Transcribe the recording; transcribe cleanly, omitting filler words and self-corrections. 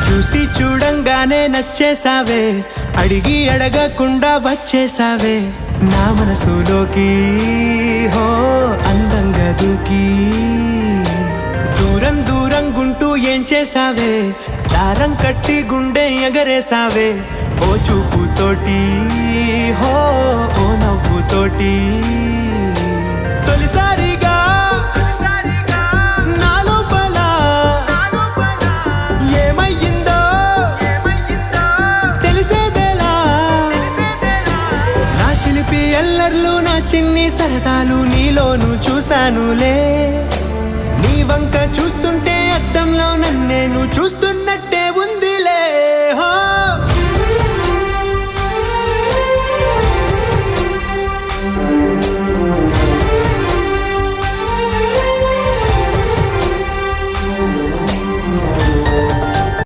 చూసి చూడంగానే నచ్చేసావే, అడిగి అడగకుండా వచ్చేసావే నా మనసులోకి. హో అందంగా దూకి దూరం దూరం గుంటూ ఏం చేసావే, దారం కట్టి గుండె ఎగరేసావే ఓ చూపుతోటి. హో ఓ నవ్వుతోటి తొలిసారిగా నా లోపల ఏమయ్యిందో తెలిసేదేలా. నా చిలిపి ఎల్లర్లు నా చిన్ని సరదాలు నీలోను చూశానులే. నీ వంక చూస్తుంటే అద్దంలో నన్నేను చూస్తున్నట్టు